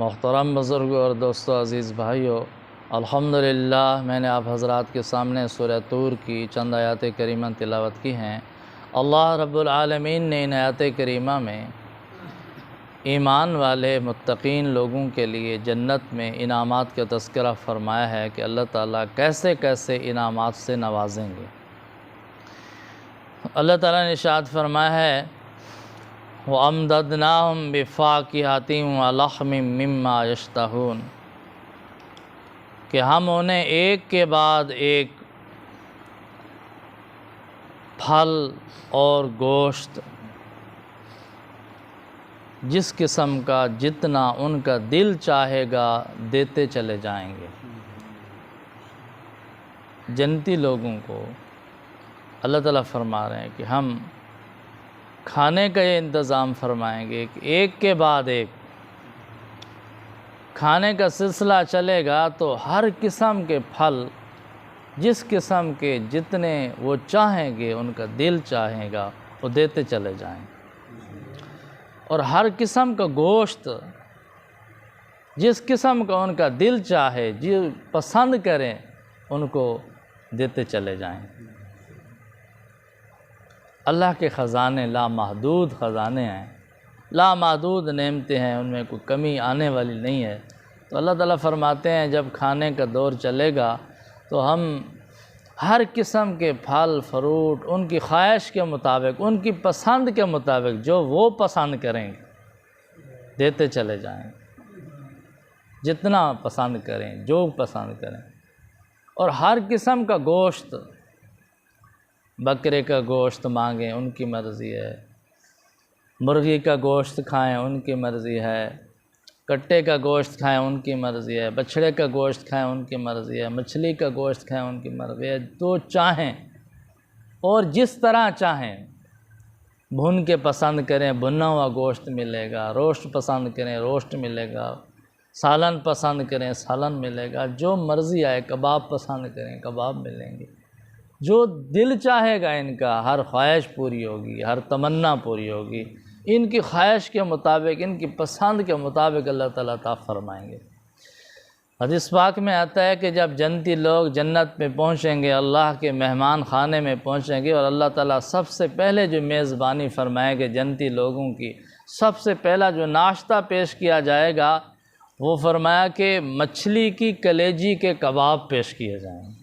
محترم بزرگوں اور دوستو عزیز بھائیو، الحمدللہ میں نے آپ حضرات کے سامنے سورہ طور کی چند آیات کریمہ تلاوت کی ہیں۔ اللہ رب العالمین نے ان آیات کریمہ میں ایمان والے متقین لوگوں کے لیے جنت میں انعامات کا تذکرہ فرمایا ہے کہ اللہ تعالیٰ کیسے کیسے انعامات سے نوازیں گے۔ اللہ تعالیٰ نے ارشاد فرمایا ہے وَأَمْدَدْنَاهُمْ بِفَاكِهَةٍ وَلَحْمٍ مِّمَّا يَشْتَهُونَ کہ ہم انہیں ایک کے بعد ایک پھل اور گوشت جس قسم کا جتنا ان کا دل چاہے گا دیتے چلے جائیں گے۔ جنتی لوگوں کو اللہ تعالیٰ فرما رہے ہیں کہ ہم کھانے کا یہ انتظام فرمائیں گے کہ ایک کے بعد ایک کھانے کا سلسلہ چلے گا تو ہر قسم کے پھل جس قسم کے جتنے وہ چاہیں گے ان کا دل چاہے گا وہ دیتے چلے جائیں گے، اور ہر قسم کا گوشت جس قسم کا ان کا دل چاہے جو پسند کریں ان کو دیتے چلے جائیں۔ اللہ کے خزانے لامحدود خزانے ہیں، لامحدود نعمتیں ہیں، ان میں کوئی کمی آنے والی نہیں ہے۔ تو اللہ تعالیٰ فرماتے ہیں جب کھانے کا دور چلے گا تو ہم ہر قسم کے پھل فروٹ ان کی خواہش کے مطابق ان کی پسند کے مطابق جو وہ پسند کریں گے دیتے چلے جائیں، جتنا پسند کریں جو پسند کریں، اور ہر قسم کا گوشت، بکرے کا گوشت مانگیں ان کی مرضی ہے، مرغی کا گوشت کھائیں ان کی مرضی ہے، کٹے کا گوشت کھائیں ان کی مرضی ہے، بچھڑے کا گوشت کھائیں ان کی مرضی ہے، مچھلی کا گوشت کھائیں ان کی مرضی ہے، تو چاہیں اور جس طرح چاہیں، بھون کے پسند کریں بھنا ہوا گوشت ملے گا، روسٹ پسند کریں روسٹ ملے گا، سالن پسند کریں سالن ملے گا، جو مرضی آئے، کباب پسند کریں کباب ملیں گے، جو دل چاہے گا ان کا ہر خواہش پوری ہوگی، ہر تمنا پوری ہوگی، ان کی خواہش کے مطابق ان کی پسند کے مطابق اللہ تعالیٰ عطا فرمائیں گے۔ حدیث پاک میں آتا ہے کہ جب جنتی لوگ جنت میں پہنچیں گے، اللہ کے مہمان خانے میں پہنچیں گے، اور اللہ تعالیٰ سب سے پہلے جو میزبانی فرمائے گے جنتی لوگوں کی، سب سے پہلا جو ناشتہ پیش کیا جائے گا وہ فرمایا کہ مچھلی کی کلیجی کے کباب پیش کیے جائیں گے۔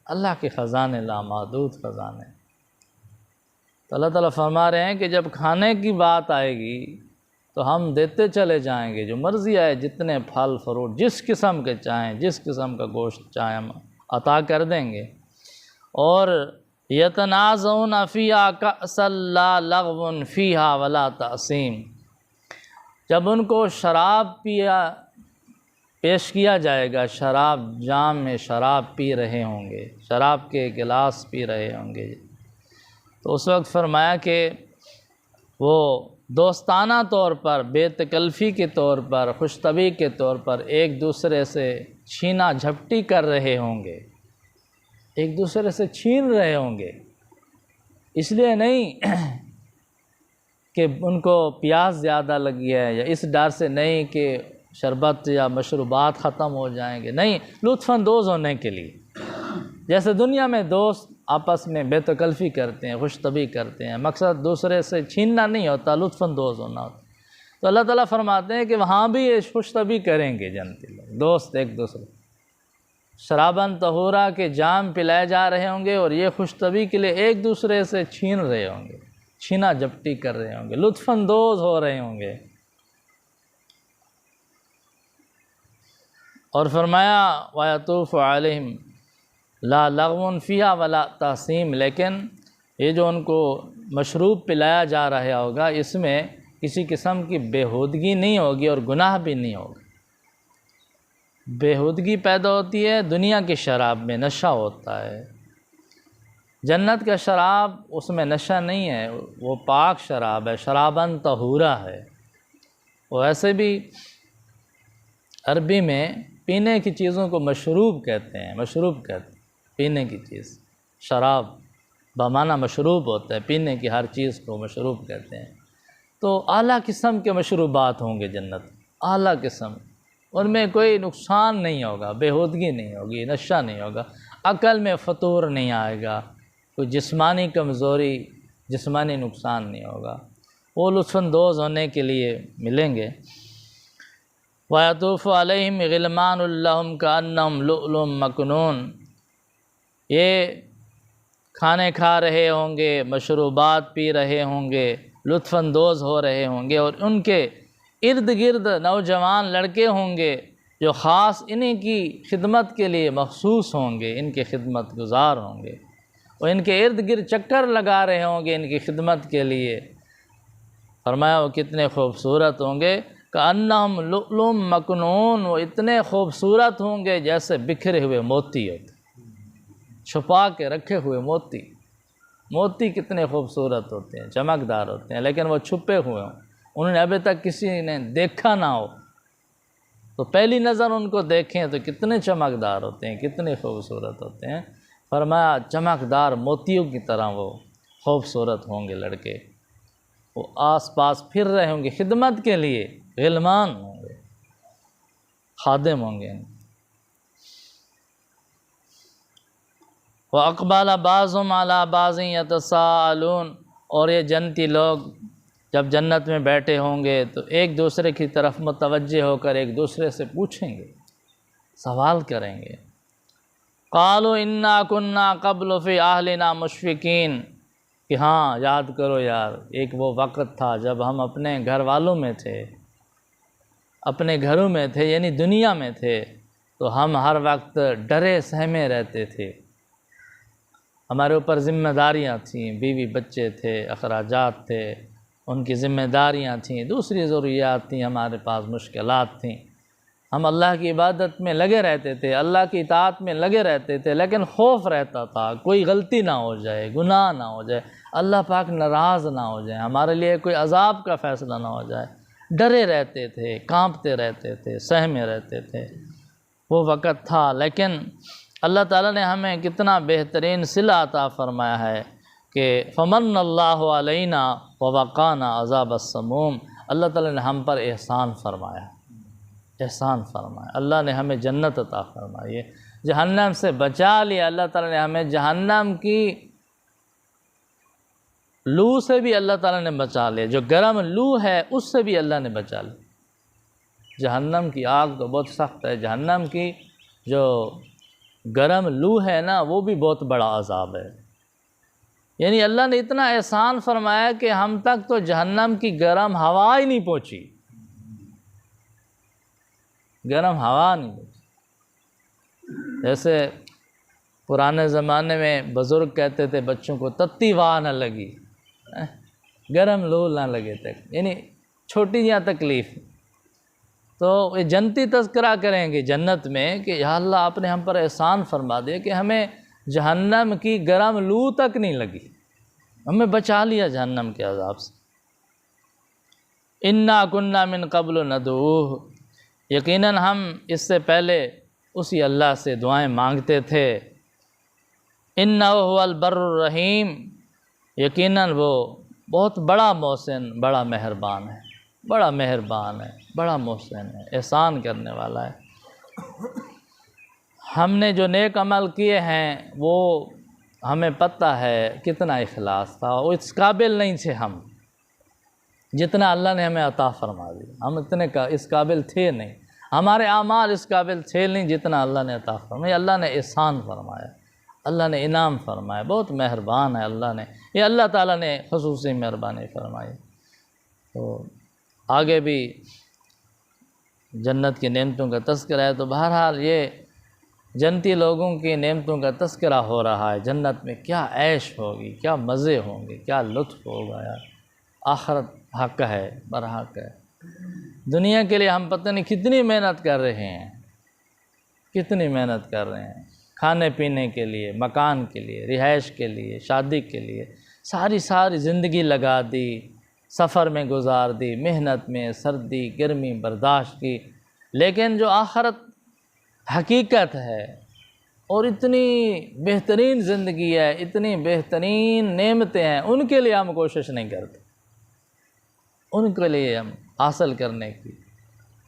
اللہ کے خزانے لامحدود خزانے۔ تو اللہ تعالیٰ فرما رہے ہیں کہ جب کھانے کی بات آئے گی تو ہم دیتے چلے جائیں گے، جو مرضی آئے جتنے پھل فروٹ جس قسم کے چاہیں جس قسم کا گوشت چاہیں ہم عطا کر دیں گے۔ اور یتنازعون فیہا کأسا لا لغو فیہا ولا تأثیم، جب ان کو شراب پیش کیا جائے گا، شراب جام میں شراب پی رہے ہوں گے، شراب کے گلاس پی رہے ہوں گے، تو اس وقت فرمایا کہ وہ دوستانہ طور پر، بے تکلفی کے طور پر، خوش طبعی کے طور پر ایک دوسرے سے چھینا جھپٹی کر رہے ہوں گے، ایک دوسرے سے چھین رہے ہوں گے، اس لیے نہیں کہ ان کو پیاس زیادہ لگی ہے یا اس ڈر سے نہیں کہ شربت یا مشروبات ختم ہو جائیں گے، نہیں، لطف اندوز ہونے کے لیے، جیسے دنیا میں دوست آپس میں بے تکلفی کرتے ہیں، خوش طبعی کرتے ہیں، مقصد دوسرے سے چھیننا نہیں ہوتا، لطف اندوز ہونا ہوتا۔ تو اللہ تعالیٰ فرماتے ہیں کہ وہاں بھی یہ خوش طبعی کریں گے جنتی لوگ، دوست ایک دوسرے، شراباً طہورا کے جام پلائے جا رہے ہوں گے اور یہ خوش طبعی کے لیے ایک دوسرے سے چھین رہے ہوں گے، چھینا جھپٹی کر رہے ہوں گے، لطف اندوز ہو رہے ہوں گے۔ اور فرمایا وَيَطُوفُ عَلَيْهِمْ لا لغو فیہا ولا تأثیم، لیکن یہ جو ان کو مشروب پلایا جا رہا ہوگا اس میں کسی قسم کی بےہودگی نہیں ہوگی اور گناہ بھی نہیں ہوگا۔ بےہودگی پیدا ہوتی ہے دنیا کی شراب میں، نشہ ہوتا ہے، جنت کا شراب اس میں نشہ نہیں ہے، وہ پاک شراب ہے، شراباً طہورا ہے۔ وہ ایسے بھی عربی میں پینے کی چیزوں کو مشروب کہتے ہیں، مشروب کہتے ہیں پینے کی چیز، شراب بمعنی مشروب ہوتا ہے، پینے کی ہر چیز کو مشروب کہتے ہیں۔ تو اعلیٰ قسم کے مشروبات ہوں گے جنت، اعلیٰ قسم، ان میں کوئی نقصان نہیں ہوگا، بیہودگی نہیں ہوگی، نشہ نہیں ہوگا، عقل میں فطور نہیں آئے گا، کوئی جسمانی کمزوری، جسمانی نقصان نہیں ہوگا، وہ لطف اندوز ہونے کے لیے ملیں گے۔ وَيَطُوفُ عَلَيْهِمْ غِلْمَانٌ لَّهُمْ كَأَنَّهُمْ لُؤْلُؤٌ مَّكْنُونٌ، یہ کھانے کھا رہے ہوں گے، مشروبات پی رہے ہوں گے، لطف اندوز ہو رہے ہوں گے، اور ان کے ارد گرد نوجوان لڑکے ہوں گے جو خاص انہی کی خدمت کے لیے مخصوص ہوں گے، ان کے خدمت گزار ہوں گے، اور ان کے ارد گرد چکر لگا رہے ہوں گے ان کی خدمت کے لیے۔ فرمایا وہ کتنے خوبصورت ہوں گے، کأنہم لؤلؤ مکنون، وہ اتنے خوبصورت ہوں گے جیسے بکھرے ہوئے موتی ہوتے، چھپا کے رکھے ہوئے موتی۔ موتی کتنے خوبصورت ہوتے ہیں، چمکدار ہوتے ہیں، لیکن وہ چھپے ہوئے ہوں، انہوں نے ابھی تک کسی نے دیکھا نہ ہو، تو پہلی نظر ان کو دیکھیں تو کتنے چمکدار ہوتے ہیں، کتنے خوبصورت ہوتے ہیں۔ فرمایا چمکدار موتیوں کی طرح وہ خوبصورت ہوں گے لڑکے، وہ آس پاس پھر رہے ہوں گے خدمت کے لیے، غلمان ہوں گے، خادم ہوں گے۔ وَأَقْبَلَ بَعْضُهُمْ عَلَىٰ بَعْضٍ يَتَسَاءَلُونَ، اور یہ جنتی لوگ جب جنت میں بیٹھے ہوں گے تو ایک دوسرے کی طرف متوجہ ہو کر ایک دوسرے سے پوچھیں گے، سوال کریں گے۔ قَالُوا إِنَّا كُنَّا قَبْلُ فِي أَهْلِنَا مُشْفِقِينَ، کہ ہاں یاد کرو یار، ایک وہ وقت تھا جب ہم اپنے گھر والوں میں تھے، اپنے گھروں میں تھے، یعنی دنیا میں تھے، تو ہم ہر وقت ڈرے سہمے رہتے تھے، ہمارے اوپر ذمہ داریاں تھیں، بیوی بچے تھے، اخراجات تھے، ان کی ذمہ داریاں تھیں، دوسری ضروریات تھیں، ہمارے پاس مشکلات تھیں، ہم اللہ کی عبادت میں لگے رہتے تھے، اللہ کی اطاعت میں لگے رہتے تھے، لیکن خوف رہتا تھا کوئی غلطی نہ ہو جائے، گناہ نہ ہو جائے، اللہ پاک ناراض نہ ہو جائے، ہمارے لیے کوئی عذاب کا فیصلہ نہ ہو جائے، ڈرے رہتے تھے، کانپتے رہتے تھے، سہمے رہتے تھے، وہ وقت تھا۔ لیکن اللہ تعالیٰ نے ہمیں کتنا بہترین صلہ عطا فرمایا ہے کہ فمن اللہ علینا ووقانا عذاب السموم، اللہ تعالیٰ نے ہم پر احسان فرمایا، احسان فرمایا، اللہ نے ہمیں جنت عطا فرمائی ہے، جہنم سے بچا لیا، اللہ تعالیٰ نے ہمیں جہنم کی لو سے بھی اللہ تعالیٰ نے بچا لیا، جو گرم لو ہے اس سے بھی اللہ نے بچا لیا۔ جہنم کی آگ تو بہت سخت ہے، جہنم کی جو گرم لو ہے نا وہ بھی بہت بڑا عذاب ہے، یعنی اللہ نے اتنا احسان فرمایا کہ ہم تک تو جہنم کی گرم ہوا ہی نہیں پہنچی، گرم ہوا نہیں پہنچی۔ جیسے پرانے زمانے میں بزرگ کہتے تھے بچوں کو تتی واہ نہ لگی، گرم لو نہ لگے تک، یعنی چھوٹی جہاں تکلیف۔ تو یہ جنتی تذکرہ کریں گے جنت میں کہ یا اللہ آپ نے ہم پر احسان فرما دیا کہ ہمیں جہنم کی گرم لو تک نہیں لگی، ہمیں بچا لیا جہنم کے عذاب سے۔ انا کننا من قبل ندعوہ، یقیناً ہم اس سے پہلے اسی اللہ سے دعائیں مانگتے تھے۔ انہ هو البر الرحیم، یقیناً وہ بہت بڑا محسن، بڑا مہربان ہے، بڑا مہربان ہے، بڑا محسن ہے، احسان کرنے والا ہے۔ ہم نے جو نیک عمل کیے ہیں وہ ہمیں پتہ ہے کتنا اخلاص تھا، وہ اس قابل نہیں تھے ہم جتنا اللہ نے ہمیں عطا فرما دیا، ہم اتنے اس قابل تھے نہیں، ہمارے اعمال اس قابل تھے نہیں جتنا اللہ نے عطا فرمایا، اللہ نے احسان فرمایا، اللہ نے انعام فرمایا، بہت مہربان ہے اللہ نے، یہ اللہ تعالیٰ نے خصوصی مہربانی فرمائی۔ تو آگے بھی جنت کی نعمتوں کا تذکرہ ہے، تو بہرحال یہ جنتی لوگوں کی نعمتوں کا تذکرہ ہو رہا ہے، جنت میں کیا عیش ہوگی، کیا مزے ہوں گے، کیا لطف ہوگا یار، آخرت حق ہے، برحق ہے۔ دنیا کے لیے ہم پتہ نہیں کتنی محنت کر رہے ہیں، کتنی محنت کر رہے ہیں، کھانے پینے کے لیے، مکان کے لیے، رہائش کے لیے، شادی کے لیے، ساری زندگی لگا دی، سفر میں گزار دی، محنت میں، سردی گرمی برداشت کی، لیکن جو آخرت حقیقت ہے اور اتنی بہترین زندگی ہے، اتنی بہترین نعمتیں ہیں، ان کے لیے ہم کوشش نہیں کرتے، ان کے لیے ہم حاصل کرنے کی،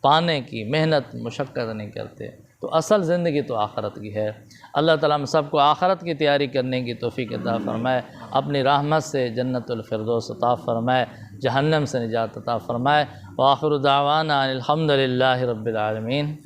پانے کی محنت مشقت نہیں کرتے، تو اصل زندگی تو آخرت کی ہے۔ اللہ تعالیٰ ہم سب کو آخرت کی تیاری کرنے کی توفیق عطا فرمائے، اپنی رحمت سے جنت الفردوس عطا فرمائے، جہنم سے نجات عطا فرمائے۔ وآخر دعوانا الحمد للہ رب العالمین۔